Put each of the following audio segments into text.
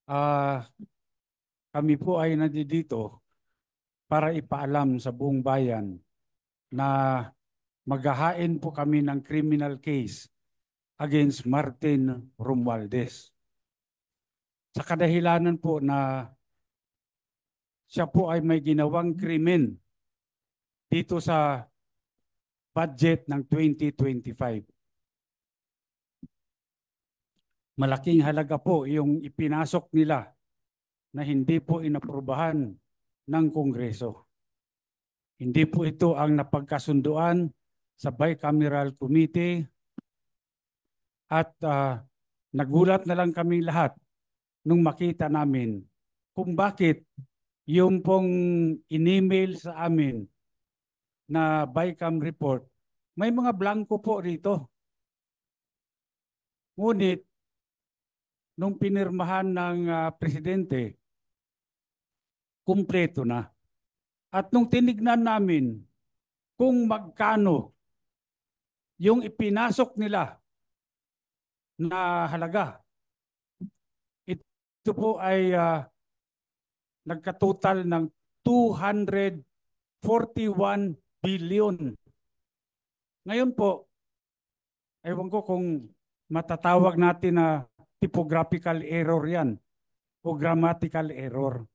Ah, kami po ay nandito para ipaalam sa buong bayan na maghahain po kami ng criminal case against Martin Romualdez. Sa kadahilanan po na siya po ay may ginawang krimen dito sa budget ng 2025. Malaking halaga po yung ipinasok nila na hindi po inaprubahan ng Kongreso. Hindi po ito ang napagkasunduan sa Bicameral Committee at nagulat na lang kami lahat nung makita namin kung bakit yung pong in-email sa amin na Bicam report, may mga blanco po rito. Ngunit, nung pinirmahan ng presidente, kumpleto na. At nung tinignan namin kung magkano yung ipinasok nila na halaga, ito po ay nagkatotal ng 241 billion. Ngayon po, ewan ko kung matatawag natin na typographical error yan o grammatical error.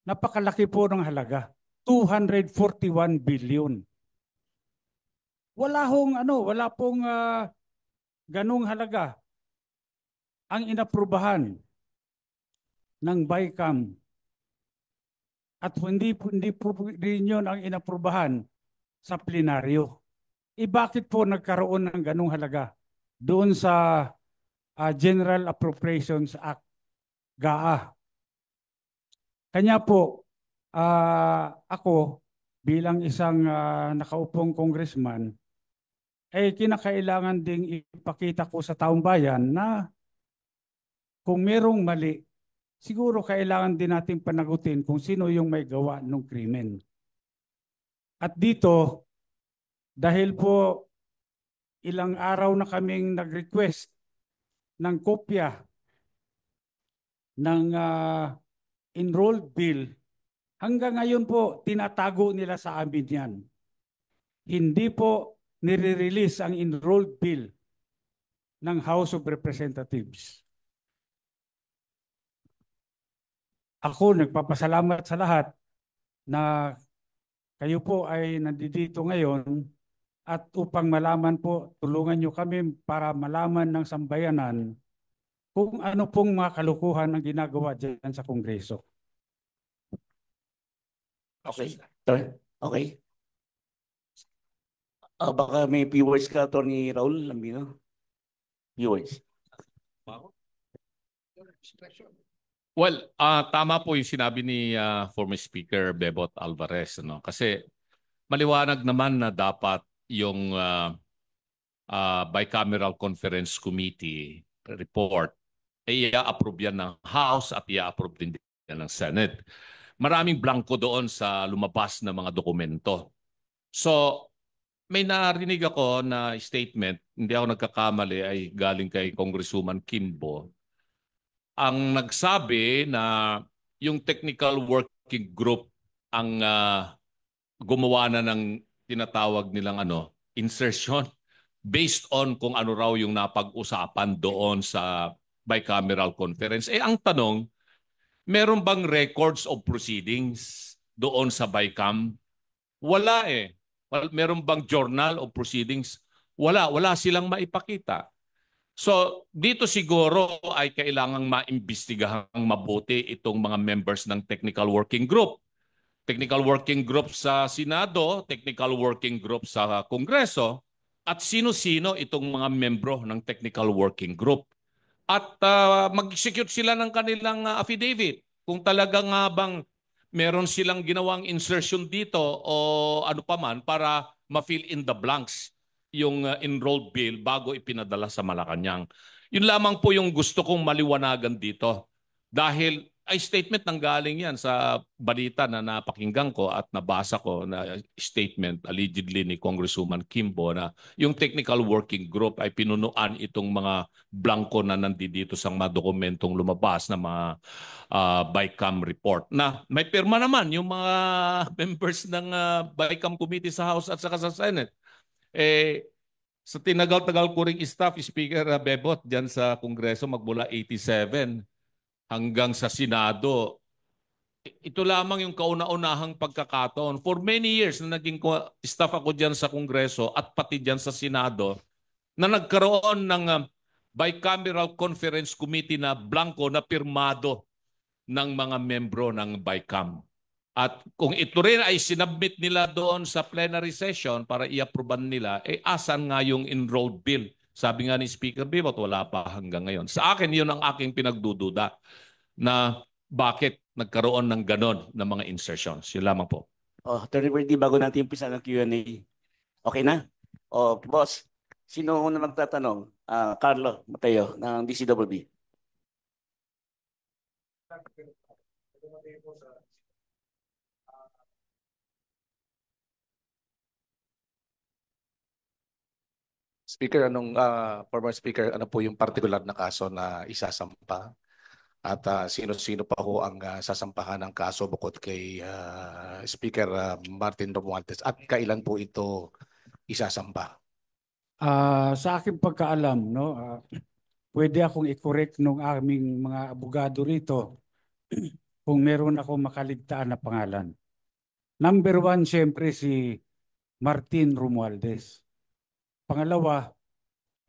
Napakalaki po ng halaga. 241 billion. Wala pong ganung halaga ang inaprubahan ng Bicam. At hindi po rin yun ang inaprubahan sa plenaryo. Bakit po nagkaroon ng ganung halaga doon sa General Appropriations Act, GAA? Kanya po, ako bilang isang nakaupong congressman, kinakailangan ding ipakita ko sa taong bayan na kung merong mali, siguro kailangan din natin panagutin kung sino yung may gawa ng krimen. At dito, dahil po ilang araw na kaming nag-request ng kopya ng enrolled bill, hanggang ngayon po tinatago nila sa amin yan. Hindi po nire-release ang enrolled bill ng House of Representatives. Ako nagpapasalamat sa lahat na kayo po ay nandito ngayon at upang malaman po, tulungan nyo kami para malaman ng sambayanan kung ano pong mga kalukuhan ang ginagawa dyan sa Kongreso. Okay. Okay. Baka may viewers ka, Atty. Raul Lambino. Viewers. Well, tama po yung sinabi ni former Speaker Bebot Alvarez. No? Kasi maliwanag naman na dapat yung Bicameral Conference Committee report ay i-approve yan ng House at i-approve din yan ng Senate. Maraming blanco doon sa lumabas na mga dokumento. So, may narinig ako na statement, hindi ako nagkakamali, ay galing kay Congresswoman Kimbo. Ang nagsabi na yung technical working group ang gumawa na ng tinatawag nilang insertion based on kung ano raw yung napag-usapan doon sa bicameral conference. Ang tanong, meron bang records of proceedings doon sa BICAM? Wala eh. Meron bang journal of proceedings? Wala. Wala silang maipakita. So, dito siguro ay kailangang maimbestigahang mabuti itong mga members ng Technical Working Group. Technical Working Group sa Senado, Technical Working Group sa Kongreso, at sino-sino itong mga membro ng Technical Working Group. At mag-execute sila ng kanilang affidavit. Kung talaga nga bang meron silang ginawang insertion dito o ano pa man para ma-fill in the blanks yung enrolled bill bago ipinadala sa Malacanang. Yun lamang po yung gusto kong maliwanagan dito. Dahil ay statement nanggaling yan sa balita na napakinggan ko at nabasa ko na statement allegedly ni Congresswoman Kimbo na yung technical working group ay pinunuan itong mga blanco na nandito sa mga dokumentong lumabas na mga BICAM report na may pirma naman yung mga members ng BICAM committee sa House at saka sa Senate. Sa tinagal-tagal ko ring staff, Speaker Bebot, dyan sa Kongreso magmula 87 hanggang sa Senado, ito lamang yung kauna-unahang pagkakataon. For many years na naging staff ako dyan sa Kongreso at pati dyan sa Senado, na nagkaroon ng bicameral conference committee na blanco na pirmado ng mga membro ng BICAM. At kung ito rin ay sinabmit nila doon sa plenary session para i-approvean nila, asan nga yung enrolled bill? Sabi nga ni Speaker Bibot, wala pa hanggang ngayon. Sa akin, yun ang aking pinagdududa na bakit nagkaroon ng ganon na mga insertions. Yun lamang po. Attorney Bertie, bago natin umpisa ng Q&A, okay na? Boss, sino na magtatanong? Carlo Mateo ng DCWB. Speaker, former Speaker, ano po yung particular na kaso na isasampa? At sino-sino pa ho ang sasampahan ng kaso bukod kay Speaker Martin Romualdez? At kailan po ito isasampa? Sa aking pagkaalam, no, pwede akong i-correct ng aming mga abogado rito kung meron ako makaligtaan na pangalan. Number 1, siyempre si Martin Romualdez. Pangalawa,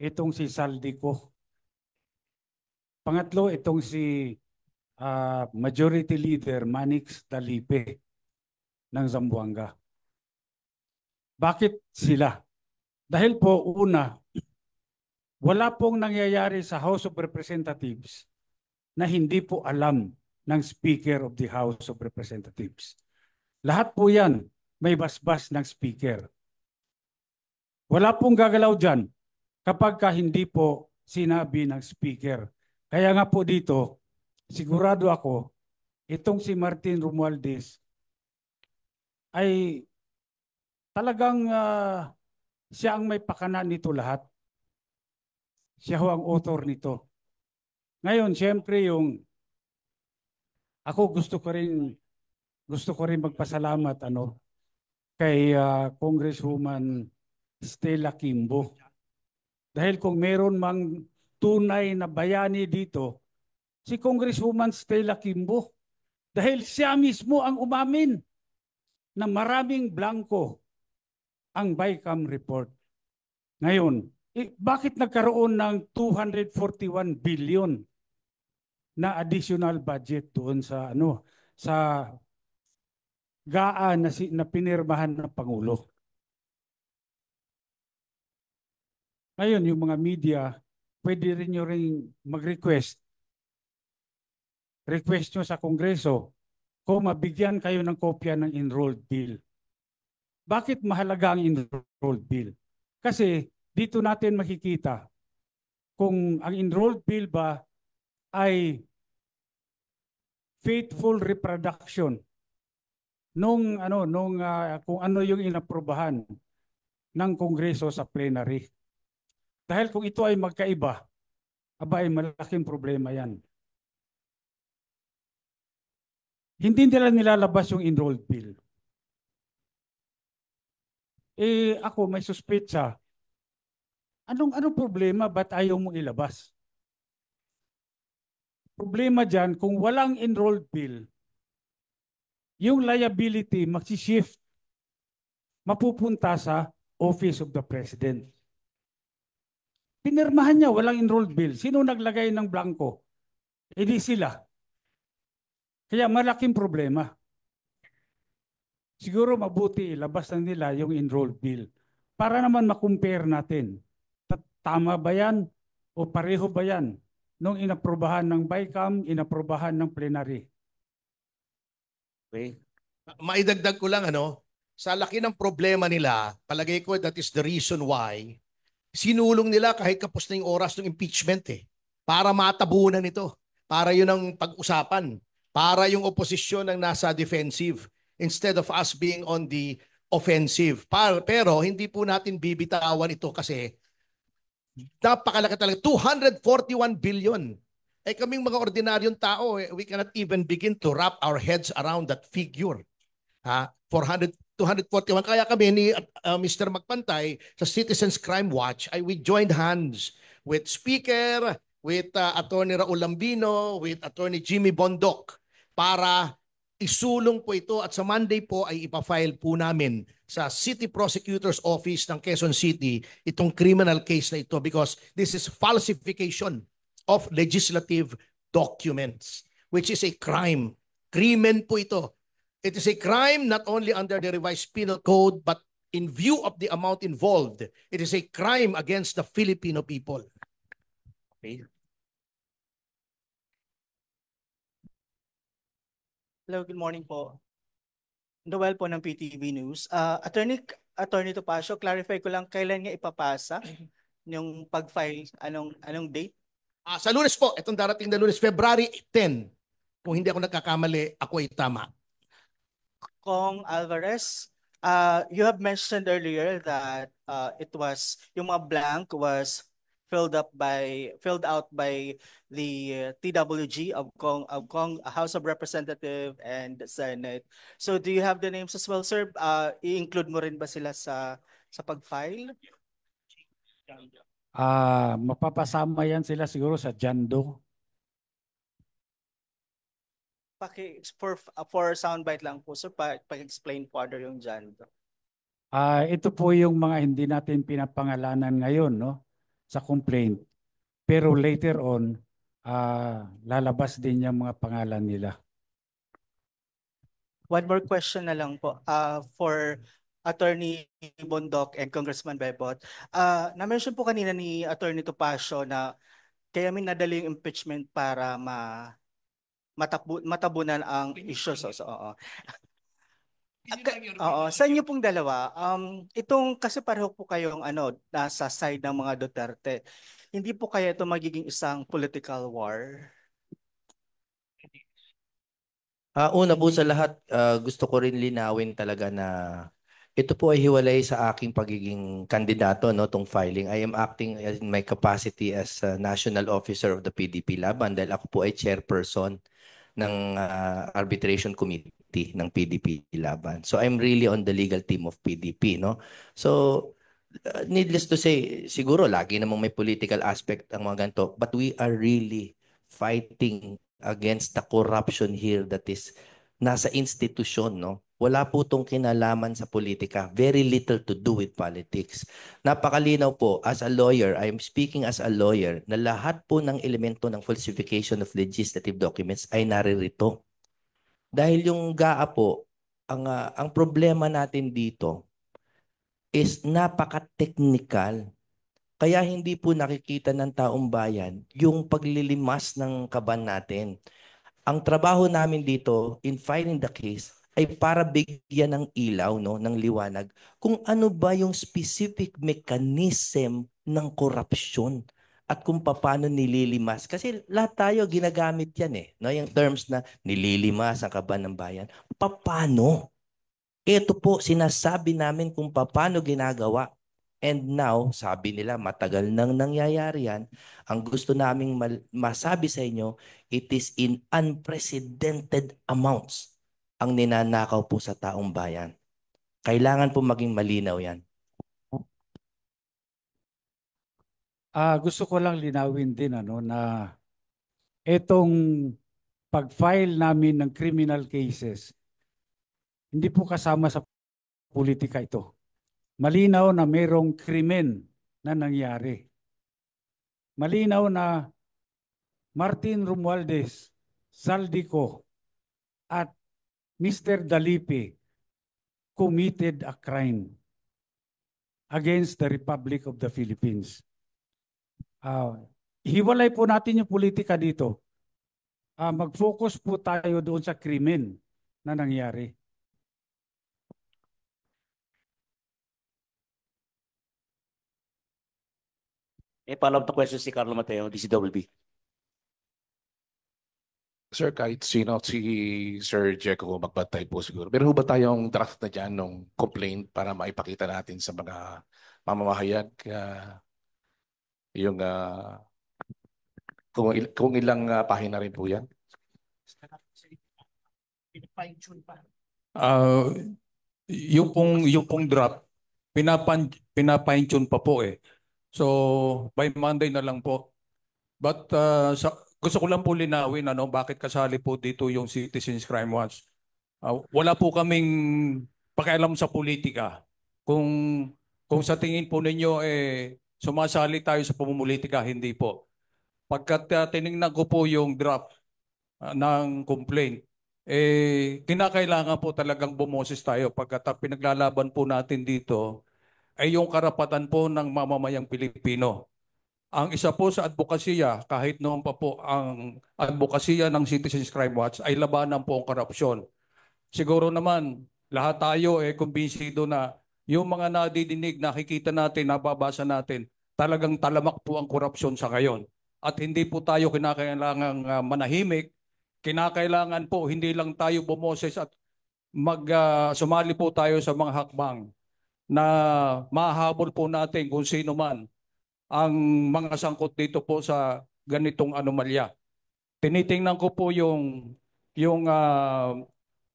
itong si Saldico. Pangatlo, itong si Majority Leader Manix Dalipe ng Zamboanga. Bakit sila? Dahil po, una, wala pong nangyayari sa House of Representatives na hindi po alam ng Speaker of the House of Representatives. Lahat po yan may basbas ng Speaker. Wala pong gagalaw dyan kapag hindi po sinabi ng Speaker. Kaya nga po dito, sigurado ako, itong si Martin Romualdez ay talagang siya ang may pakana nito lahat. Siya ho ang author nito. Ngayon, siyempre ako gusto ko rin magpasalamat kay Congresswoman Stella Kimbo. Dahil kung meron mang tunay na bayani dito, si Congresswoman Stella Kimbo. Dahil siya mismo ang umamin na maraming blanco ang BICAM report. Ngayon, bakit nagkaroon ng 241 billion na additional budget doon sa GAA na pinirmahan ng Pangulo? Ngayon, yung mga media, pwede rin nyo rin mag-request. Request nyo sa Kongreso kung mabigyan kayo ng kopya ng enrolled bill. Bakit mahalaga ang enrolled bill? Kasi dito natin makikita kung ang enrolled bill ba ay faithful reproduction kung ano yung inaprubahan ng Kongreso sa plenary. Dahil kung ito ay magkaiba, ay malaking problema yan. Hindi nila nilalabas yung enrolled bill. Ako may suspetsa. Anong problema? Ba't ayaw mo ilabas? Problema dyan, kung walang enrolled bill, yung liability magsishift, mapupunta sa Office of the President. Pinirmahan niya, walang enrolled bill. Sino naglagay ng blanco? Di sila. Kaya malaking problema. Siguro mabuti ilabas na nila yung enrolled bill para naman makumpare natin. Tama ba yan? O pareho ba yan? Nung inaprobahan ng BICAM, inaprobahan ng plenary. Okay. Maidagdag ko lang sa laki ng problema nila, palagay ko that is the reason why sinulong nila kahit kapos na yung oras ng impeachment para matabunan ito. Para yun ang pag-usapan. para yung oposisyon ang nasa defensive instead of us being on the offensive. Pero hindi po natin bibitawan ito kasi napakalaki talaga. 241 billion. Eh kaming mga ordinaryong tao, we cannot even begin to wrap our heads around that figure. 241. Kaya kami ni Mr. Magpantay sa Citizens Crime Watch, we joined hands with Speaker, with Attorney Raul Lambino, with Attorney Jimmy Bondoc para isulong po ito at sa Monday po ay ipafile po namin sa City Prosecutor's Office ng Quezon City itong criminal case na ito because this is falsification of legislative documents which is a crime. Krimen po ito. It is a crime not only under the revised penal code but in view of the amount involved, it is a crime against the Filipino people. Okay. Hello, good morning po. Noel po ng PTV News. Attorney Topacio, clarify ko lang kailan nga ipapasa yung pag-file, anong date? Sa Lunes po, itong darating na Lunes, February 10. Kung hindi ako nagkakamali, ako ay tama. Kong Alvarez, you have mentioned earlier that yung mga blank was filled out by the TWG of House of Representative and Senate. So do you have the names as well, sir? I-include mo rin ba sila sa pag-file? Mapapasama yan sila siguro sa Jando. For soundbite lang po, sir, pag-explain further yung Jando. Ito po yung mga hindi natin pinapangalanan ngayon, no, sa complaint. Pero later on, lalabas din yung mga pangalan nila. One more question na lang po for Attorney Bondoc and Congressman Bebot. Na-mention po kanina ni Attorney Topacio na kaya may nadali yung impeachment para matabunan ang issues. Sa inyo pong dalawa, itong kasi pareho po kayong nasa side ng mga Duterte. Hindi po kaya ito magiging isang political war? Una po sa lahat, gusto ko rin linawin talaga na ito po ay hiwalay sa aking pagiging kandidato, no, tong filing. I am acting in my capacity as National Officer of the PDP Laban dahil ako po ay chairperson ng arbitration committee ng PDP Laban. So I'm really on the legal team of PDP, no? So needless to say, siguro lagi namang may political aspect ang mga ganito, but we are really fighting against the corruption here that is nasa institusyon, no? Wala po tong kinalaman sa politika. Very little to do with politics. Napakalinaw po, as a lawyer, I am speaking as a lawyer, na lahat po ng elemento ng falsification of legislative documents ay naririto. Dahil yung GAA po, ang problema natin dito is napaka-technical. Kaya hindi po nakikita ng taong bayan yung paglilimas ng kaban natin. Ang trabaho namin dito in filing the case ay para bigyan ng ilaw, no, ng liwanag kung ano ba yung specific mechanism ng korupsyon at kung paano nililimas. Kasi lahat tayo ginagamit yan no? Yung terms na nililimas ang kaban ng bayan. Paano? Ito po sinasabi namin kung paano ginagawa. And now, sabi nila, matagal nang nangyayari yan. Ang gusto naming masabi sa inyo, it is in unprecedented amounts ang ninanakaw po sa taong bayan. Kailangan po maging malinaw yan. Gusto ko lang linawin din na itong pag-file namin ng criminal cases, hindi po kasama sa politika ito. Malinaw na mayroong krimen na nangyari. Malinaw na Martin Romualdez, Zaldico, at Mr. Dalipe committed a crime against the Republic of the Philippines. Hiwalay po natin yung politika dito. Mag-focus po tayo doon sa krimen na nangyari. Follow-up na question si Carlo Mateo, DCWB. Sir, kahit sino, si Sir Jeco magbantay po siguro. Pero ba tayong draft na dyan ng complaint para maipakita natin sa mga mamamahayag yung kung ilang pahina rin po yan? Ah, yung pong draft, pinapine-tune pa po eh. So, by Monday na lang po. But gusto ko lang po linawin bakit kasali po dito yung Citizens Crime Watch. Wala po kaming pakialam sa politika. Kung sa tingin po ninyo sumasali tayo sa pamumulitika, hindi po. Pagkat tinignan ko po yung draft ng complaint, kinakailangan po talagang bumoses tayo pagkat pinaglalaban po natin dito ay yung karapatan po ng mamamayang Pilipino. Ang isa po sa advokasya, kahit noon pa po ang advokasya ng Citizens Crime Watch ay labanan po ang korupsyon. Siguro naman, lahat tayo kumbinsido na yung mga nadidinig, nakikita natin, nababasa natin, talagang talamak po ang korupsyon sa ngayon. At hindi po tayo kinakailangang manahimik, kinakailangan po hindi lang tayo bumoses at sumali po tayo sa mga hakbang na mahabol po natin kung sino man ang mga sangkot dito po sa ganitong anomalya. Tinitingnan ko po yung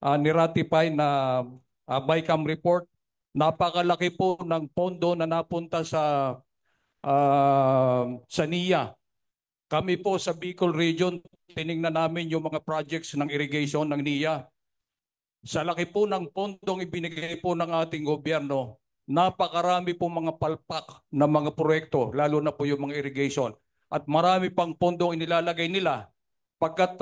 niratify na BICAM report. Napakalaki po ng pondo na napunta sa NIA. Kami po sa Bicol Region, tiningnan namin yung mga projects ng irrigation ng NIA. Sa laki po ng pondong ibinigay po ng ating gobyerno, napakarami po mga palpak na mga proyekto, lalo na po yung mga irrigation. At marami pang pondong inilalagay nila pagkat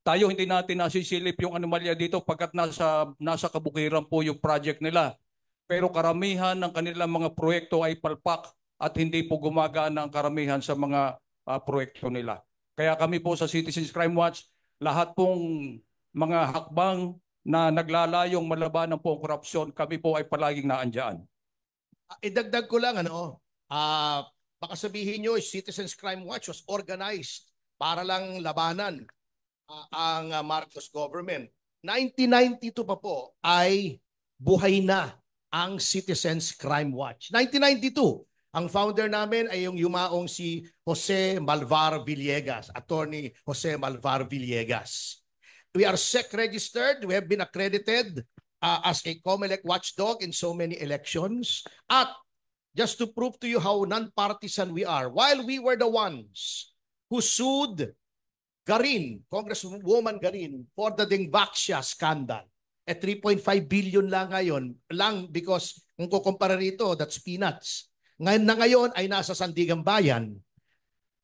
tayo hindi natin nasisilip yung anomalya dito pagkat nasa kabukiran po yung project nila. Pero karamihan ng kanilang mga proyekto ay palpak at hindi po gumagana ang karamihan sa mga proyekto nila. Kaya kami po sa Citizens Crime Watch, lahat pong mga hakbang na naglalayong malabanan po ang korupsyon, kami po ay palaging naandyan. Idagdag ko lang, baka sabihin nyo, Citizens Crime Watch was organized para lang labanan ang Marcos government. 1992 pa po ay buhay na ang Citizens Crime Watch. 1992, ang founder namin ay yung yumaong si Jose Malvar Villegas, Attorney Jose Malvar Villegas. We are SEC registered, we have been accredited as a COMELEC watchdog in so many elections. At just to prove to you how non-partisan we are, while we were the ones who sued Garin, Congresswoman Garin, for the Dingvaxia scandal, 3.5 billion lang ngayon, lang because kung kukumpara rito, that's peanuts. Ngayon ay nasa Sandigan Bayan.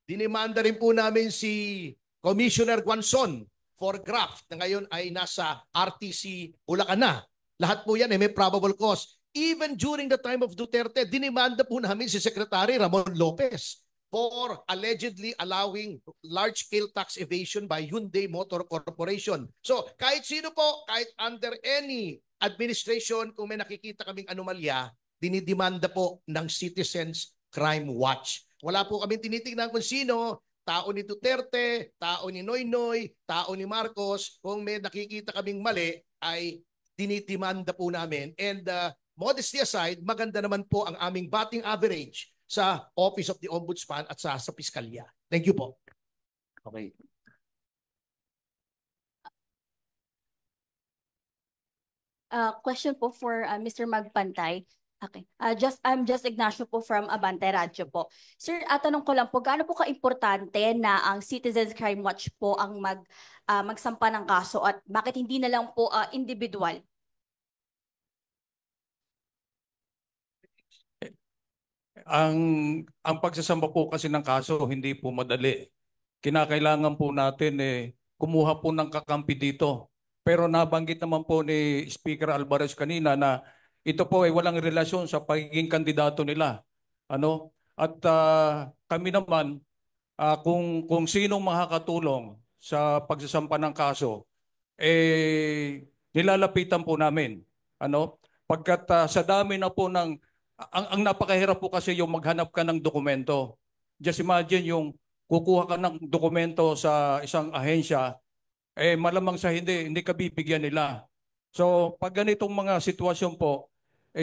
Dinimanda rin po namin si Commissioner Guanzon for graft na ngayon ay nasa RTC Bulacan na. Lahat po yan may probable cause. Even during the time of Duterte, dinimanda po namin si Secretary Ramon Lopez for allegedly allowing large-scale tax evasion by Hyundai Motor Corporation. So kahit sino po, kahit under any administration, kung may nakikita kaming anomalya, dinidimanda po ng Citizens Crime Watch. Wala po kaming tinitingnan kung sino, tao ni Duterte, tao ni Noynoy, tao ni Marcos. Kung may nakikita kaming mali, ay dinidimanda po namin. And modesty aside, maganda naman po ang aming batting average sa Office of the Ombudsman at sa Piskalya. Thank you po. Okay. Question po for Mr. Magpantay. Okay. I'm just Ignacio po from Abante Radyo po. Sir, tanong ko lang po, gaano po ka-importante na ang Citizens Crime Watch po ang magsampa ng kaso at bakit hindi na lang po individual? Ang pagsasamba po kasi ng kaso hindi po madali. Kinakailangan po natin kumuha po ng kakampi dito. Pero nabanggit naman po ni Speaker Alvarez kanina na ito po ay walang relasyon sa pagiging kandidato nila. At kami naman kung sinong makakatulong sa pagsasampa ng kaso nilalapitan po namin. Pagkat sa dami na po ng ang napakahirap po kasi yung maghanap ka ng dokumento. Just imagine yung kukuha ka ng dokumento sa isang ahensya, malamang sa hindi ka bibigyan nila. So pag ganitong mga sitwasyon po,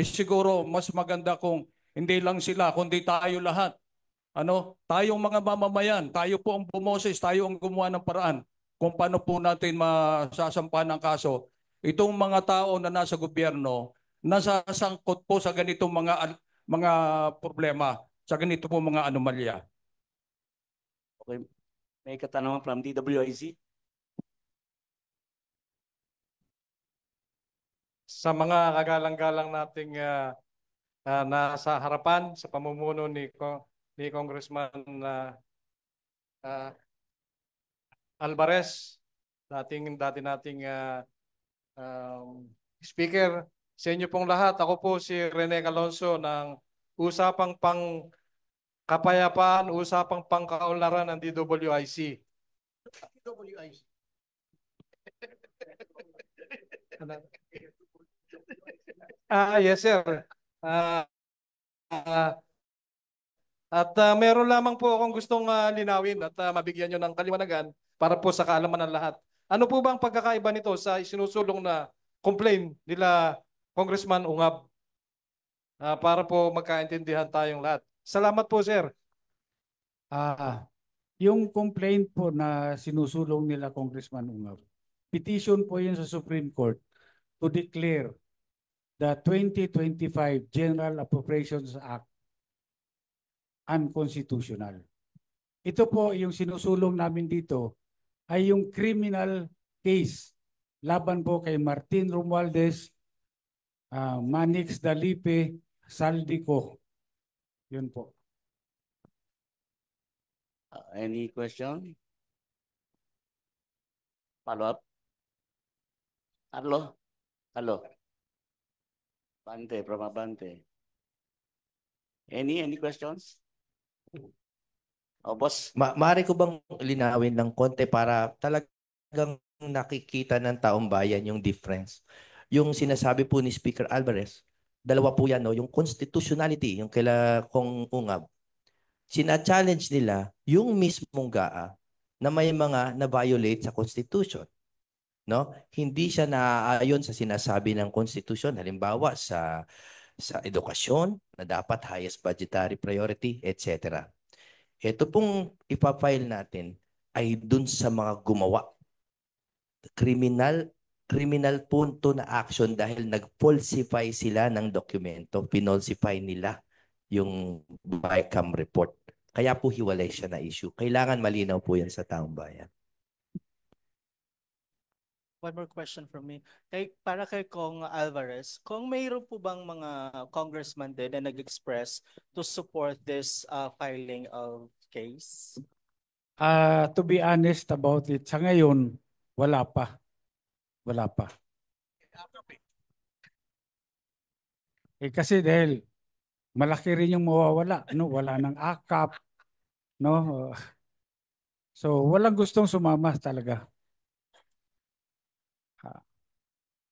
siguro mas maganda kung hindi lang sila, kundi tayo lahat. Tayong mga mamamayan, tayo po ang bumoses, tayo ang gumawa ng paraan kung paano po natin masasampahan ng kaso. Itong mga tao na nasa gobyerno, nasasangkot po sa ganitong mga problema, sa ganito po mga anomalya. Okay. May katanungan from DWIC. Sa mga kagalang-galang nating nasa harapan sa pamumuno ni Congressman Alvarez, dati nating speaker, sa inyo pong lahat, ako po si Rene Alonso ng Usapang Kapayapaan, Usapang Pangkaunlaran ng DWIC. Yes, sir. Meron lamang po akong gustong linawin at mabigyan nyo ng kaliwanagan para po sa kaalaman ng lahat. Ano po ba ang pagkakaiba nito sa isinusulong na complaint nila Congressman Ungab? Para po magkaintindihan tayong lahat. Salamat po, sir. Yung complaint po na sinusulong nila Congressman Ungab, petition po yun sa Supreme Court to declare the 2025 General Appropriations Act unconstitutional. Ito po yung sinusulong namin dito ay yung criminal case laban po kay Martin Romualdez, Manix Dalipe, Saldico. Yun po. Any question? Follow up? Hello. Bante, from Abante. Any questions? Boss. Maaari ko bang linawin ng konti para talagang nakikita ng taong bayan yung difference? Yung sinasabi po ni Speaker Alvarez, dalawa po yan, no? Yung constitutionality, yung kaila kong Ungab. Sina-challenge nila yung mismong GAA na may mga na-violate sa Constitution. No? Hindi siya naaayon sa sinasabi ng Constitution, halimbawa sa edukasyon na dapat highest budgetary priority, etc. Ito pong ipafile natin ay dun sa mga gumawa. Criminal punto na action dahil nag-falsify sila ng dokumento, pinolsify nila yung BICAM report. Kaya po hiwalay siya na issue. Kailangan malinaw po yan sa taong bayan. One more question from me. Para kay Kong Alvarez, kung mayroon po bang mga congressman din na nag-express to support this filing of case? To be honest about it, sa ngayon, wala pa. Kasi dahil malaki rin yung mawawala, wala ng AKAP, so walang gustong sumama talaga.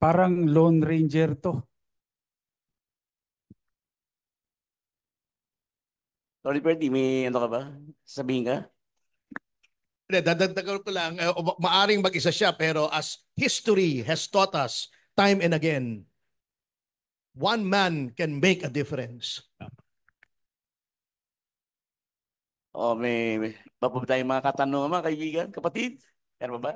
Parang Lone Ranger to. Sorry, Bertie, may ano ka ba? Sabihin ka? Dadagdagan ko lang, maaring mag-isa siya, pero as history has taught us time and again, one man can make a difference. May bago tayong mga katanungan, mga kaibigan, kapatid? Meron ba?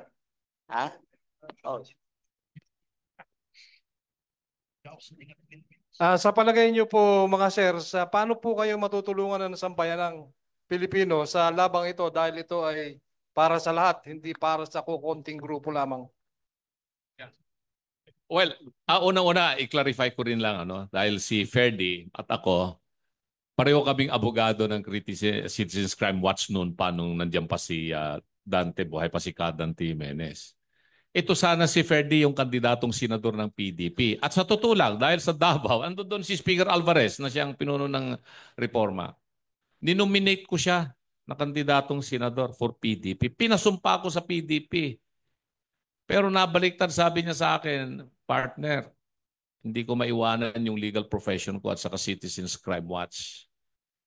Sa palagay niyo po, mga sir, paano po kayo matutulungan ng sambayanang Pilipino sa labang ito dahil ito ay para sa lahat, hindi para sa kukunting grupo lamang? Well, una-una, i-clarify ko rin lang, dahil si Ferdy at ako, pareho kaming abogado ng Citizens Crime Watch noon pa nung nandiyan pa si Dante, buhay pa si Dante Jimenez. Ito sana si Ferdy yung kandidatong senador ng PDP. At sa totoo lang, dahil sa Davao, ando doon si Speaker Alvarez na siyang pinuno ng reforma. Ninominate ko siya na kandidatong senador for PDP. Pinasumpa ko sa PDP. Pero nabaliktad, sabi niya sa akin, partner, hindi ko maiwanan yung legal profession ko at saka Citizens Crime Watch.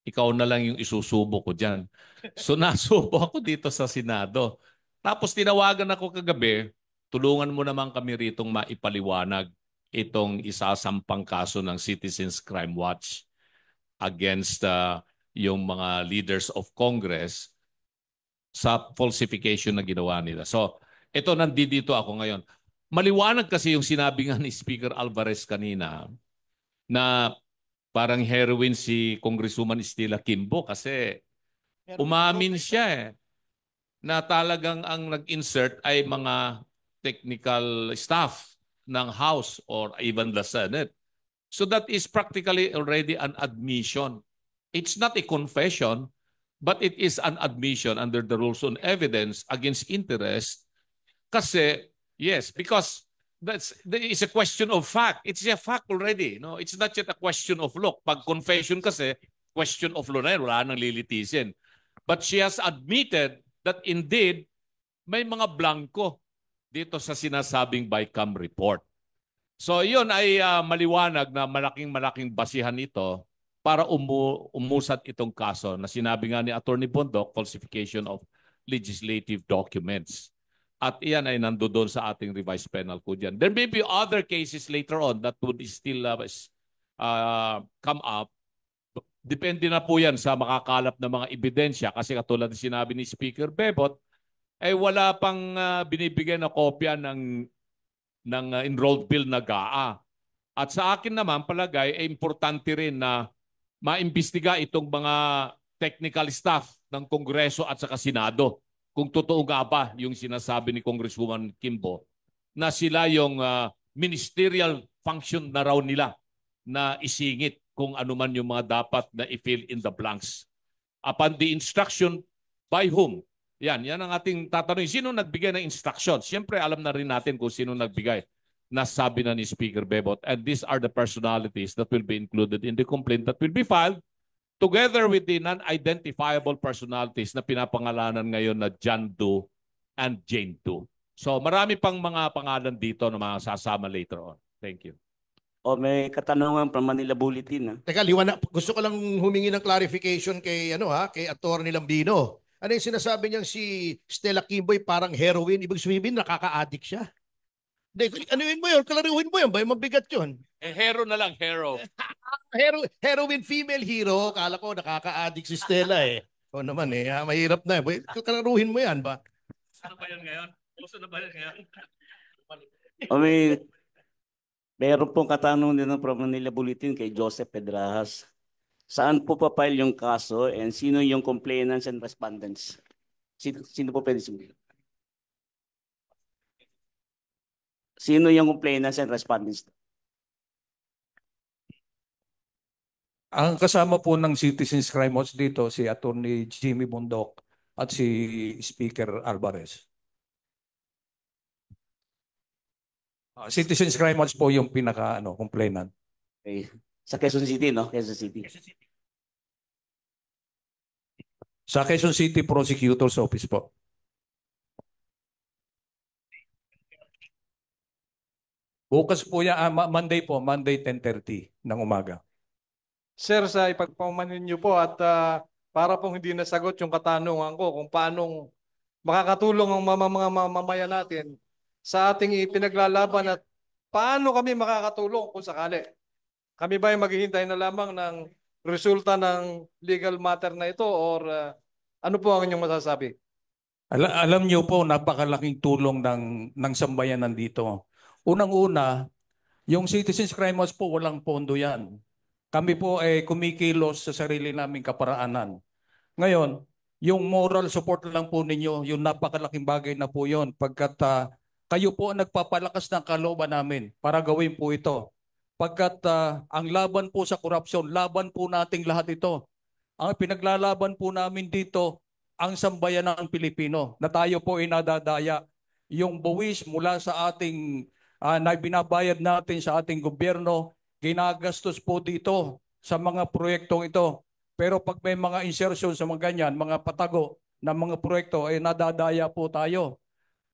Ikaw na lang yung isusubo ko dyan. So nasubo ako dito sa Senado. Tapos tinawagan ako kagabi, tulungan mo naman kami ritong maipaliwanag itong isasampang kaso ng Citizens Crime Watch against yung mga leaders of Congress sa falsification na ginawa nila. So, ito nandito ako ngayon. Maliwanag kasi yung sinabi nga ni Speaker Alvarez kanina na parang heroine si Congresswoman Estela Quimbo kasi umamin siya na talagang ang nag-insert ay mga technical staff ng House or even the Senate. So that is practically already an admission. It's not a confession, but it is an admission under the rules on evidence against interest. Kasi, yes, because there is a question of fact. It's a fact already. No? It's not just a question of law. Pag confession kasi, question of law na yun, wala nang lilitisin. But she has admitted that indeed may mga blanco dito sa sinasabing BICAM report. So yun ay maliwanag na malaking basihan ito para umusad itong kaso na sinabi nga ni Attorney Bondoc, falsification of legislative documents. At iyan ay nandoon sa ating revised penal code yan. There may be other cases later on that would still come up. Depende na po yan sa makakalap na mga ebidensya kasi katulad ng sinabi ni Speaker Bebot, ay wala pang binibigay na kopya ng enrolled bill na GAA. At sa akin naman palagay ay importante rin na maimbestiga itong mga technical staff ng Kongreso at saka Senado kung totoo nga ba yung sinasabi ni Congresswoman Quimbo na sila yung ministerial function na raw nila na isingit kung ano man yung mga dapat na i-fill in the blanks. Upon the instruction, by whom? Yan ang ating tatanungin. Sino nagbigay ng instruction? Siyempre, alam na rin natin kung sino nagbigay. Nasabi na ni Speaker Bebot. And these are the personalities that will be included in the complaint that will be filed together with the non-identifiable personalities na pinapangalanan ngayon na John Doe and Jane Doe. So marami pang mga pangalan dito na masasama later on. Thank you. O may katanungan from Manila Bulletin. Teka, liwanag. Gusto ko lang humingi ng clarification kay kay Atty. Lambino. Ano yung sinasabi niyang si Stella Quimboy parang heroin? Ibig sabihin nakaka-addict siya. Anuin mo yun? Kalaruhin mo yun ba? Mabigat yun. Hero na lang, hero. Heroin female hero. Kala ko nakaka-addict si Stella O naman mahirap na Kalaruhin mo yan ba? Ano ba yan ngayon? Ano ba yan ngayon? O meron pong katanungan din from Manila Bulletin kay Joseph Pedrajas. Saan po pa-file yung kaso and sino yung complainants and respondents? Sino po pwede sumagot? Sino yung complainants and respondents? Ang kasama po ng Citizens Crime Watch dito si Attorney Jimmy Bondoc at si Speaker Alvarez. Citizens Crime Watch po yung pinaka complainant. Okay. Sa Quezon City, no? Quezon City. Sa Quezon City Prosecutor's Office po. Bukas po yan, Monday 10:30 ng umaga. Sir, sa ipagpamanin niyo po at para pong hindi nasagot yung katanungan ko kung paanong makakatulong ang mga mamamayan natin sa ating ipinaglalaban at paano kami makakatulong kung sakali. Kami ba ay maghihintay na lamang ng resulta ng legal matter na ito or ano po ang inyong masasabi? Alam niyo po, napakalaking tulong ng sambayan nandito. Unang-una, yung Citizens Crime Watch po, walang pondo yan. Kami po ay kumikilos sa sarili naming kaparaanan. Ngayon, yung moral support lang po ninyo, yung napakalaking bagay na po yun. Pagkat kayo po ang nagpapalakas ng kalooban namin para gawin po ito. Pagkat ang laban po sa korupsyon, laban po nating lahat ito. Ang pinaglalaban po namin dito, ang sambayan ng Pilipino, na tayo po ay nadadaya. Yung buwis mula sa ating na binabayad natin sa ating gobyerno, ginagastos po dito sa mga proyektong ito. Pero pag may mga insertion sa mga ganyan, mga patago ng mga proyekto, ay nadadaya po tayo.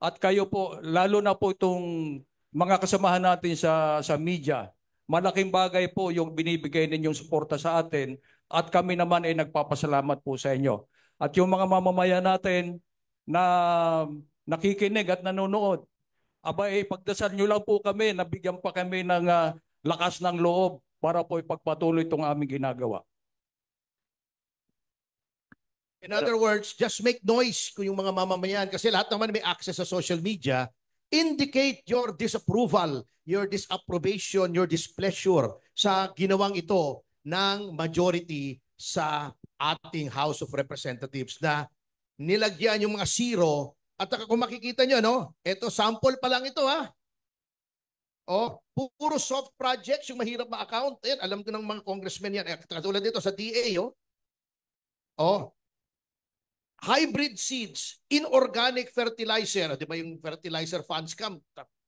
At kayo po, lalo na po itong mga kasamahan natin sa media, malaking bagay po yung binibigay ninyong suporta sa atin at kami naman ay nagpapasalamat po sa inyo. At yung mga mamamayan natin na nakikinig at nanonood. Aba, pagdasal nyo lang po kami, nabigyan pa kami ng lakas ng loob para po ipagpatuloy itong aming ginagawa. In other words, just make noise kung yung mga mamamayan, kasi lahat naman may access sa social media. Indicate your disapproval, your disapprobation, your displeasure sa ginawang ito ng majority sa ating House of Representatives na nilagyan yung mga zero. At kung makikita nyo, no, ito sample pa lang ito, ha. Oh, puro soft projects yung mahirap ma-account. Alam ko ng mga congressmen yan. Katulad dito sa DA, oh. Oh, hybrid seeds, inorganic fertilizer, di ba yung fertilizer fund scam?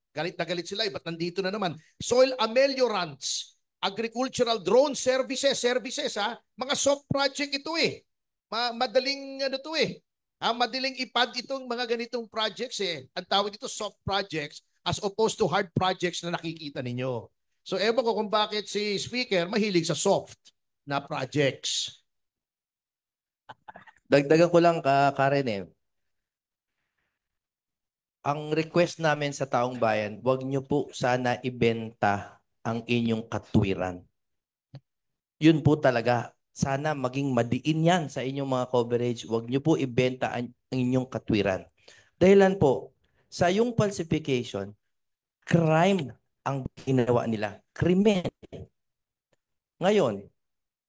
Galit na galit sila, ba't nandito na naman? Soil ameliorants, agricultural drone services ha? Mga soft project ito eh. Madaling ano to eh. Madaling ipad itong mga ganitong projects eh. Ang tawag dito soft projects as opposed to hard projects na nakikita ninyo. So ewan ko kung bakit si Speaker mahilig sa soft na projects. Dagdagan ko lang, Karen eh. Ang request namin sa taong bayan, huwag nyo po sana ibenta ang inyong katwiran. Yun po talaga. Sana maging madiin yan sa inyong mga coverage. Huwag nyo po ibenta ang inyong katwiran. Dahilan po, sa yung falsification, crime ang ginawa nila. Krimen. Ngayon,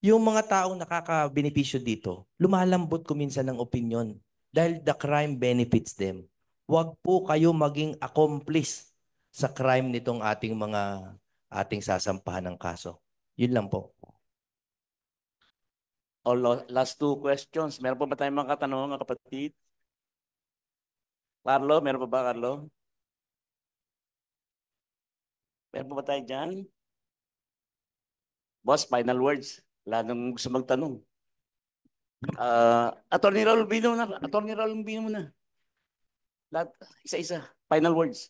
yung mga taong nakakabenepisyo dito, lumalambot ko minsan ng opinion dahil the crime benefits them. Huwag po kayo maging accomplice sa crime nitong ating sasampahan ng kaso. Yun lang po. Last two questions. Meron pa ba tayong mga katanungan, mga kapatid? Carlo, meron pa ba, Carlo? Meron pa ba tayo dyan? Boss, final words. Wala nang gusto magtanong. Attorney Raul Bino na. Attorney Raul Bino na. Lahat, isa-isa. Final words.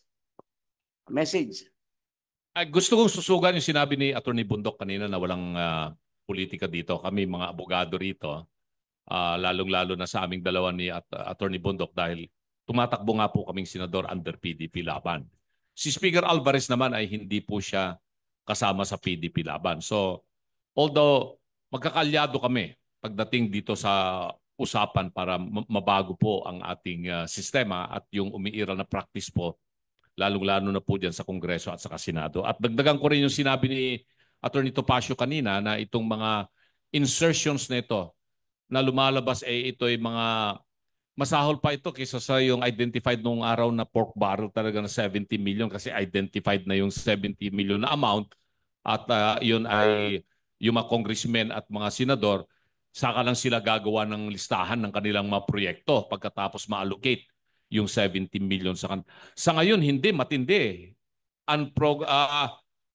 Message. Gusto kong susugan yung sinabi ni Attorney Bundok kanina na walang politika dito. Kami mga abogado rito, lalong-lalo na sa aming dalawa ni Attorney Bundok dahil tumatakbo nga po kaming senador under PDP laban. Si Speaker Alvarez naman ay hindi po siya kasama sa PDP laban. So, although magkakalyado kami pagdating dito sa usapan para mabago po ang ating sistema at yung umiiral na practice po, lalong-lalo na po dyan sa Kongreso at sa Senado. At dagdagan ko rin yung sinabi ni Attorney Topacio kanina na itong mga insertions na ito na lumalabas ito ay mga masahol pa ito kaysa sa yung identified noong araw na pork barrel talaga na 70 million kasi identified na yung 70 million na amount at yun ay yung mga congressmen at mga senador, saka lang sila gagawa ng listahan ng kanilang mga proyekto pagkatapos ma-allocate yung 70 million sa kanila. Sa ngayon, hindi, matindi.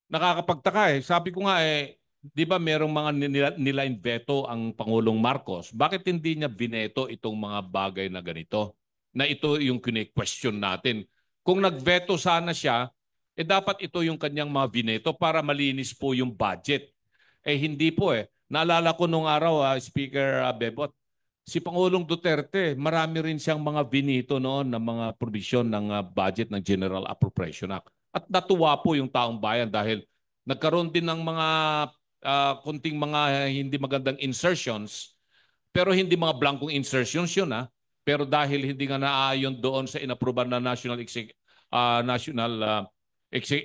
Nakakapagtaka eh. Sabi ko nga di ba merong mga nila-in veto ang Pangulong Marcos? Bakit hindi niya bineto itong mga bagay na ganito? Na ito yung kine-question natin. Kung nag-veto sana siya, dapat ito yung kanyang mga bineto para malinis po yung budget. Hindi po eh. Naalala ko nung araw, Speaker Bebot, si Pangulong Duterte, marami rin siyang mga binito noon na mga provision ng budget ng General Appropriation Act. At natuwa po yung taong bayan dahil nagkaroon din ng mga kunting mga hindi magandang insertions, pero hindi mga blankong insertions yun. Pero dahil hindi nga naayon doon sa inapruban na National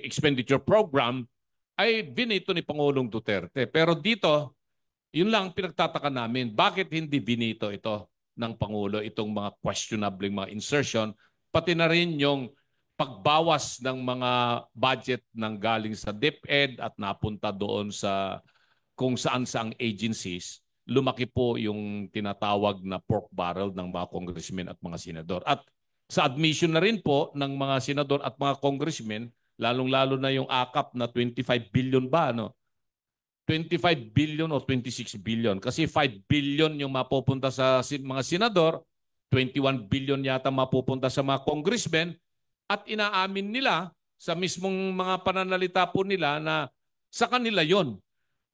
Expenditure Program, ay binito ni Pangulong Duterte. Pero dito, yun lang pinagtataka namin. Bakit hindi binito ito ng Pangulo, itong mga questionable mga insertion, pati na rin yung pagbawas ng mga budget ng galing sa DepEd at napunta doon sa kung saan-saang agencies, lumaki po yung tinatawag na pork barrel ng mga congressmen at mga senador. At sa admission na rin po ng mga senador at mga congressmen, lalong-lalo na yung AKAP na 25 billion ba, 25 billion o 26 billion. Kasi 5 billion yung mapupunta sa mga senador, 21 billion yata mapupunta sa mga congressmen, at inaamin nila sa mismong mga pananalita po nila na sa kanila yon.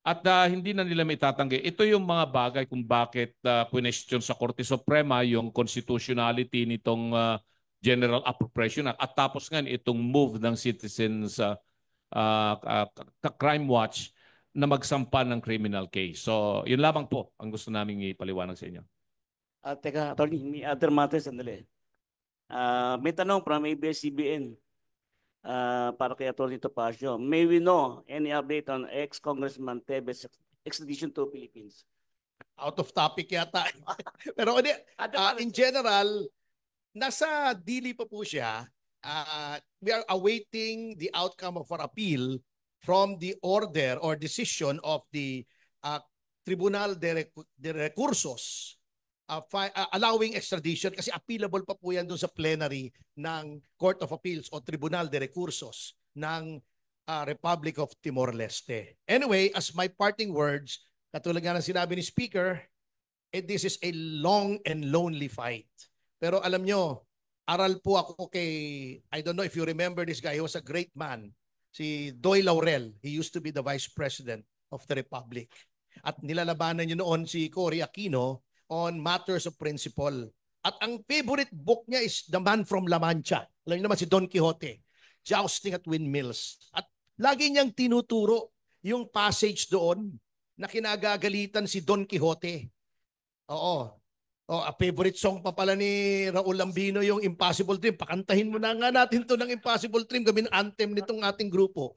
At hindi na nila may tatanggi. Ito yung mga bagay kung bakit question sa Korte Suprema yung constitutionality nitong General Appropriation Act at tapos nga itong move ng Citizens Crime Watch na magsampa ng criminal case. So, yun lamang po ang gusto naming ipaliwanag sa inyo. Teka, attorney, may other matters, sandali. May tanong from ABS-CBN para kay Attorney Topacio. May we know any update on ex-Congressman Tevez extradition to Philippines? Out of topic yata. Pero in general, nasa dili pa po siya. We are awaiting the outcome of our appeal from the order or decision of the Tribunal de Recursos allowing extradition kasi appealable pa po yan doon sa plenary ng Court of Appeals o Tribunal de Recursos ng Republic of Timor-Leste. Anyway, as my parting words, katulad nga ng sinabi ni Speaker, this is a long and lonely fight. Pero alam nyo, aral po ako kay, I don't know if you remember this guy, he was a great man, si Doy Laurel. He used to be the Vice President of the Republic. At nilalabanan niya noon si Cory Aquino on matters of principle. At ang favorite book niya is The Man from La Mancha. Alam niyo naman si Don Quixote, Jousting at Windmills. At lagi niyang tinuturo yung passage doon na kinagagalitan si Don Quixote. Oo. A favorite song pa pala ni Raul Lambino yung Impossible Dream. Pakantahin mo na nga natin to ng Impossible Dream. Gawin anthem nitong ating grupo.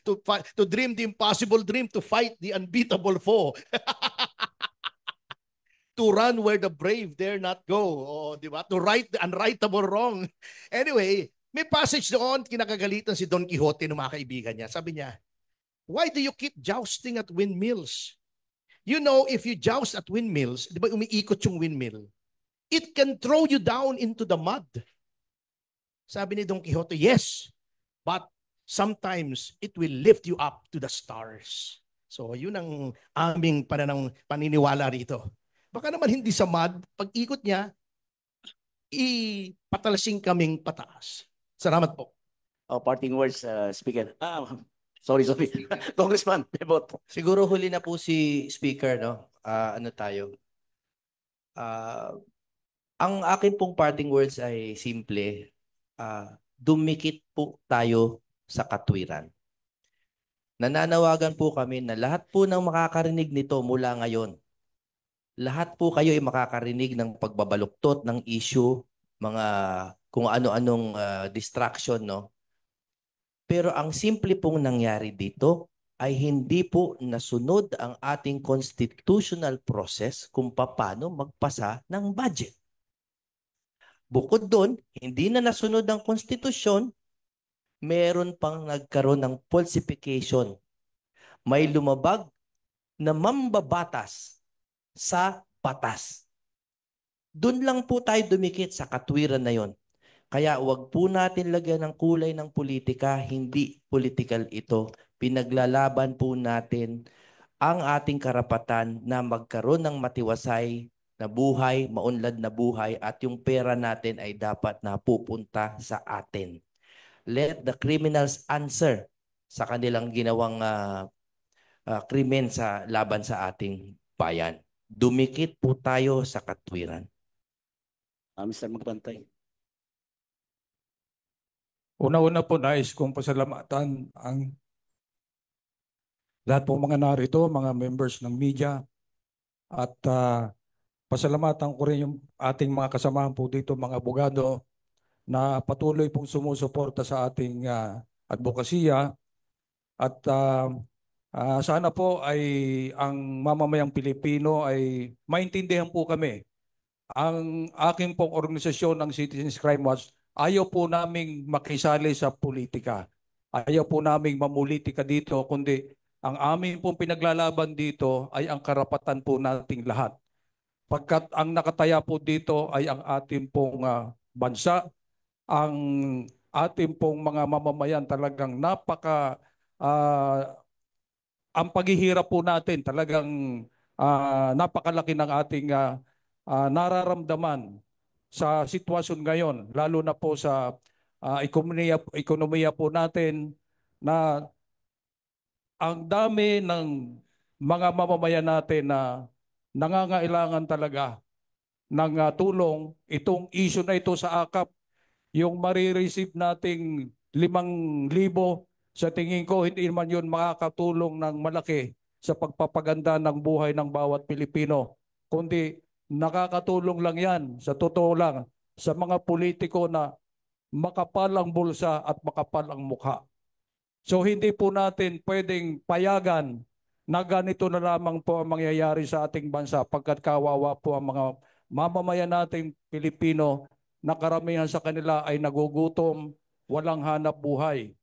To dream the impossible dream, to fight the unbeatable foe. To run where the brave dare not go. Di ba? To right the unrightable wrong. Anyway, may passage doon, kinakagalitan si Don Quixote ng mga kaibigan niya. Sabi niya, why do you keep jousting at windmills? You know, if you joust at windmills, di ba umiikot yung windmill, it can throw you down into the mud. Sabi ni Don Quixote, yes, but sometimes it will lift you up to the stars. So yun ang aming paniniwala rito. Baka naman hindi sa mud, pag ikot niya, ipatalasing kaming pataas. Salamat po. Parting words, Speaker. Sorry. Congressman, Bebot. Siguro huli na po si Speaker, no? Ang akin pong parting words ay simple. Dumikit po tayo sa katwiran. Nananawagan po kami na lahat po ng makakarinig nito mula ngayon, lahat po kayo ay makakarinig ng pagbabaluktot ng issue, mga kung ano-anong distraction, no? Pero ang simple pong nangyari dito ay hindi po nasunod ang ating constitutional process kung paano magpasa ng budget. Bukod doon, hindi na nasunod ang konstitusyon, meron pang nagkaroon ng falsification. May lumabag na mambabatas sa batas. Doon lang po tayo dumikit sa katwiran na yon. Kaya wag po natin lagyan ng kulay ng politika, hindi political ito. Pinaglalaban po natin ang ating karapatan na magkaroon ng matiwasay na buhay, maunlad na buhay, at yung pera natin ay dapat na pupunta sa atin. Let the criminals answer sa kanilang ginawang krimen sa laban sa ating bayan. Dumikit po tayo sa katwiran. Mr. Magpantay. Una-una po nais kong pasalamatan ang lahat po mga narito, mga members ng media, at pasalamatan ko rin yung ating mga kasamahan po dito, mga abogado, na patuloy pong sumusuporta sa ating advokasya. At sana po ay ang mamamayang Pilipino ay maintindihan po kami. Ang aking pong organisasyon ng Citizens Crime Watch, ayaw po naming makisali sa politika. Ayaw po naming mamulitika dito, kundi ang aming pong pinaglalaban dito ay ang karapatan po nating lahat. Pagkat ang nakataya po dito ay ang ating pong bansa, ang ating pong mga mamamayan talagang ang paghihirap po natin talagang napakalaki ng ating nararamdaman sa sitwasyon ngayon, lalo na po sa ekonomiya po natin, na ang dami ng mga mamamayan natin na nangangailangan talaga ng tulong. Itong issue na ito sa AKAP yung marireceive nating 5,000, sa tingin ko hindi man yun makakatulong ng malaki sa pagpapaganda ng buhay ng bawat Pilipino, kundi nakakatulong lang yan, sa totoo lang, sa mga politiko na makapal ang bulsa at makapal ang mukha. So hindi po natin pwedeng payagan na ganito na lamang po ang mangyayari sa ating bansa pagkat kawawa po ang mga mamamayan nating Pilipino na karamihan sa kanila ay nagugutom, walang hanap buhay.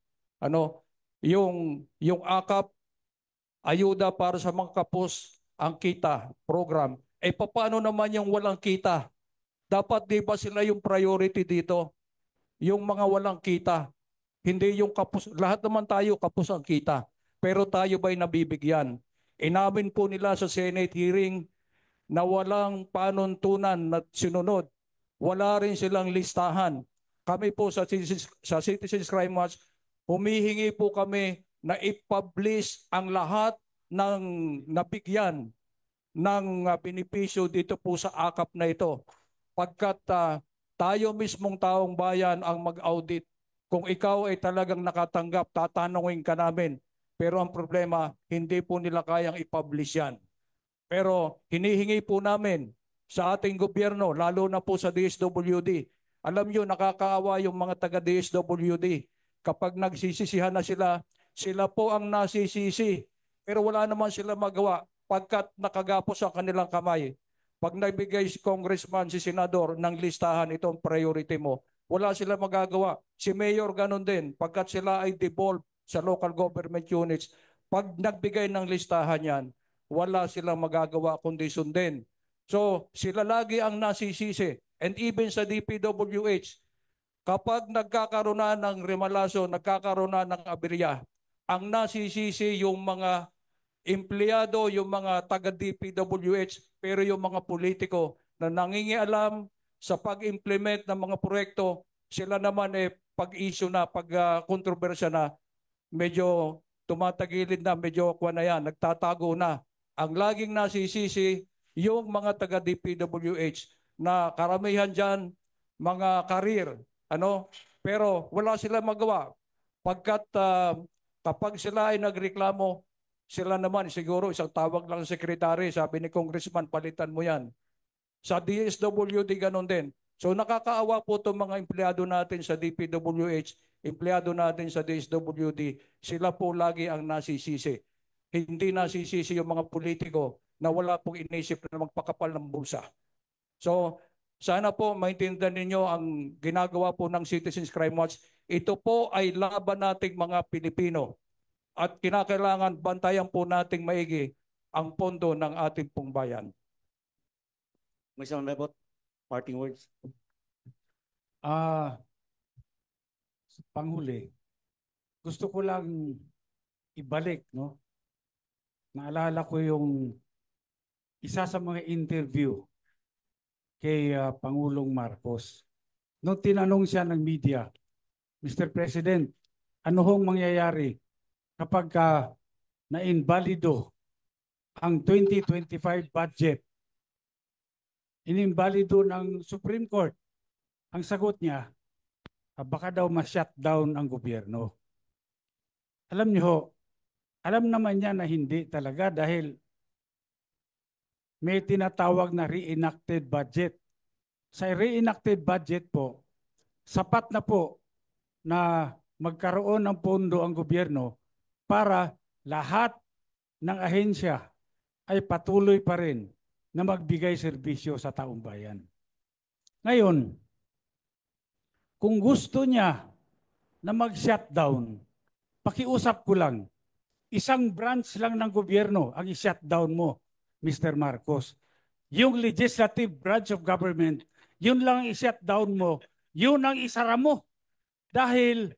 Yung AKAP, ayuda para sa mga kapos, ang kita program. Paano naman yung walang kita? Dapat di ba sila yung priority dito? Yung mga walang kita. Hindi yung kapos. Lahat naman tayo kapos ang kita. Pero tayo ba'y nabibigyan? Inamin po nila sa Senate hearing na walang panuntunan na sinunod. Wala rin silang listahan. Kami po sa Citizens Crime Watch, humihingi po kami na i-publish ang lahat ng nabigyan ng benepisyo dito po sa AKAP na ito. Pagkat tayo mismong taong bayan ang mag-audit. Kung ikaw ay talagang nakatanggap, tatanungin ka namin. Pero ang problema, hindi po nila kayang i-publish yan. Pero hinihingi po namin sa ating gobyerno, lalo na po sa DSWD. Alam nyo, nakakaawa yung mga taga-DSWD. Kapag nagsisisihan na sila, sila po ang nasisisi. Pero wala naman sila magawa pagkat nakagapos ang kanilang kamay. Pag nagbigay si congressman, si senador ng listahan, itong priority mo, wala sila magagawa. Si mayor ganun din, pagkat sila ay devolved sa local government units. Pag nagbigay ng listahan yan, wala silang magagawa kundi sundin. So sila lagi ang nasisisi. And even sa DPWH, kapag nagkakaroon na ng remalaso, nagkakaroon na ng aberya, ang nasisisi yung mga empleyado, yung mga taga-DPWH, pero yung mga politiko na nangingialam sa pag-implement ng mga proyekto, sila naman pag-issue na, pag-kontrobersya na, medyo tumatagilid na, medyo na yan, nagtatago na. Ang laging nasisisi yung mga taga-DPWH na karamihan dyan, mga karir, pero wala sila magawa. Pagkat kapag sila ay nagreklamo, sila naman siguro isang tawag lang sa sekretary, sabi ni Congressman, palitan mo yan. Sa DSWD ganun din. So nakakaawa po itong mga empleyado natin sa DPWH, empleyado natin sa DSWD, sila po lagi ang nasisisi. Hindi nasisisi yung mga politiko na wala pong inisip na magpakapal ng bulsa. So sana po maintindihan ninyo ang ginagawa po ng Citizens Crime Watch. Ito po ay laban nating mga Pilipino. At kinakailangan bantayan po nating maigi ang pondo ng ating pong bayan. May isang mabot, parting words. Panghuli, gusto ko lang ibalik, naalala ko yung isa sa mga interview kay Pangulong Marcos. Nung tinanong siya ng media, Mr. President, ano hong mangyayari kapag na-invalido ang 2025 budget? Inimbalido ng Supreme Court. Ang sagot niya, baka daw ma-shutdown ang gobyerno. Alam niyo, alam naman niya na hindi talaga dahil may tinatawag na reenacted budget. Sa reenacted budget po, sapat na po na magkaroon ng pondo ang gobyerno para lahat ng ahensya ay patuloy pa rin na magbigay serbisyo sa taong bayan. Ngayon, kung gusto niya na mag-shutdown, pakiusap ko lang, isang branch lang ng gobyerno ang i-shutdown mo, Mr. Marcos. Yung legislative branch of government, yun lang ang i-shutdown mo, yun ang isara mo. Dahil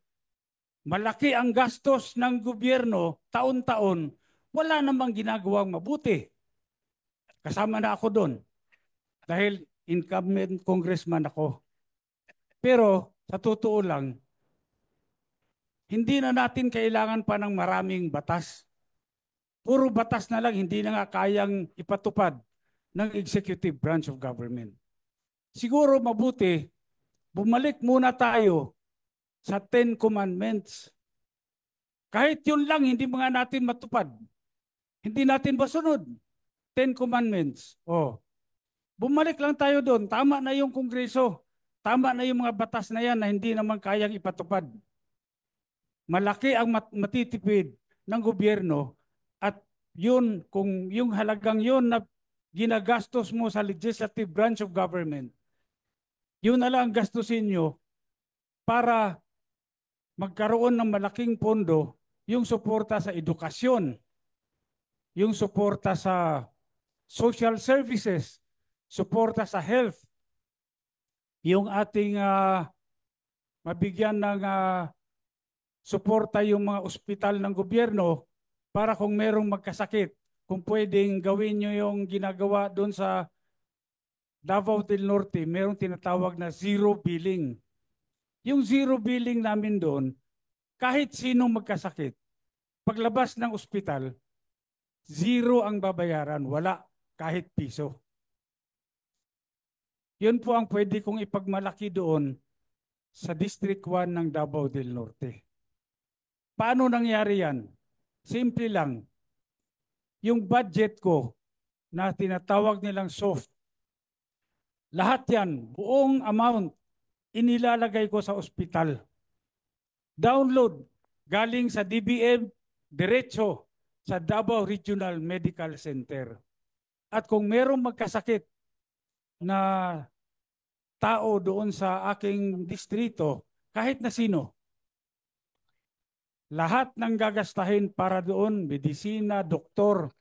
malaki ang gastos ng gobyerno taon-taon, wala namang ginagawang mabuti. Kasama na ako doon. Dahil incumbent congressman ako. Pero sa totoo lang, hindi na natin kailangan pa ng maraming batas. Puro batas na lang, hindi na nga kayang ipatupad ng executive branch of government. Siguro mabuti bumalik muna tayo sa 10 Commandments. Kahit yun lang, hindi mga natin matupad. Hindi natin masunod. 10 Commandments. Oh. Bumalik lang tayo doon. Tama na yung Kongreso. Tama na yung mga batas na yan na hindi naman kayang ipatupad. Malaki ang matitipid ng gobyerno at yun, kung yung halagang yun na ginagastos mo sa legislative branch of government, yun na lang gastusin nyo para magkaroon ng malaking pondo yung suporta sa edukasyon, yung suporta sa social services, suporta sa health, yung ating mabigyan ng suporta yung mga ospital ng gobyerno para kung merong magkasakit, kung pwedeng gawin nyo yung ginagawa doon sa Davao del Norte, merong tinatawag na zero billing. Yung zero billing namin doon, kahit sino magkasakit, paglabas ng ospital, zero ang babayaran, wala kahit piso. Yun po ang pwede kong ipagmalaki doon sa District 1 ng Davao del Norte. Paano nangyari yan? Simple lang. Yung budget ko na tinatawag nilang soft, lahat yan, buong amount, inilalagay ko sa ospital. Download, galing sa DBM, diretso sa Davao Regional Medical Center. At kung merong magkasakit na tao doon sa aking distrito, kahit na sino, lahat ng gagastahin para doon, medisina, doktor,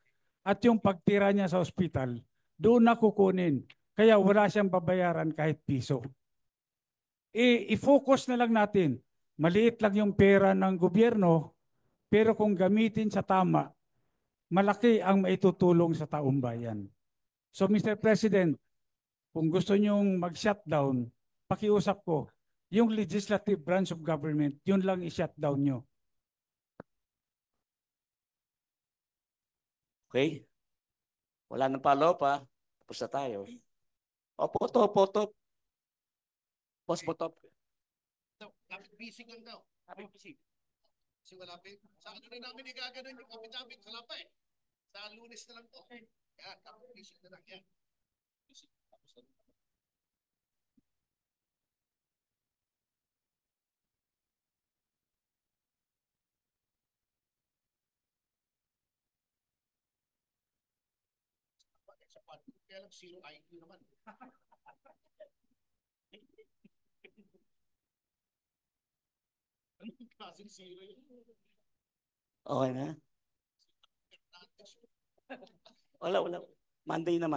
at yung pagtira niya sa ospital, doon na kukunin. Kaya wala siyang babayaran kahit piso. I-focus na lang natin. Maliit lang yung pera ng gobyerno, pero kung gamitin sa tama, malaki ang maitutulong sa taong bayan. So Mr. President, kung gusto nyong mag-shutdown, pakiusap ko, yung legislative branch of government, yun lang i-shutdown nyo. Okay? Wala nang follow pa. Tapos na tayo. Opo, top. Boss, top. Kapit busy lang daw. Kapit busy. Kasi wala pa. Sa ano rin namin igaganon yung kapit namin sa lapa eh. Sa Lunes na lang po. Yan, kapit busy na lang yan. Kaya lang zero IQ naman. Anong klaseng zero yun? Okay na? Wala. Monday na.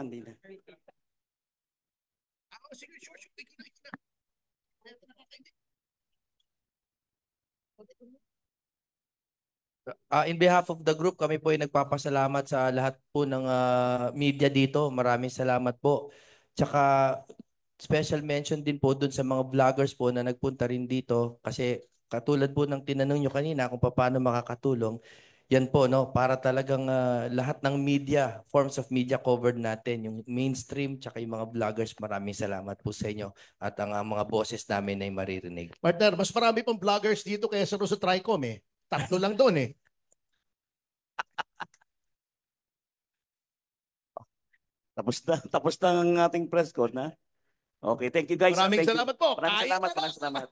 Sige, sure. Iko na. In behalf of the group, kami po ay nagpapasalamat sa lahat po ng media dito. Maraming salamat po. Tsaka special mention din po dun sa mga vloggers po na nagpunta rin dito kasi katulad po ng tinanong nyo kanina kung paano makakatulong. Yan po, no, para talagang lahat ng media, forms of media covered natin, yung mainstream tsaka yung mga vloggers. Maraming salamat po sa inyo at ang mga boses namin ay maririnig. Partner, mas marami pong vloggers dito kaya sa Tricom eh. 3 lang doon eh. Tapos na ang ating press con, ha? Okay, thank you guys. Maraming Thank you. salamat po. Maraming Kain salamat. na, boss. Maraming salamat.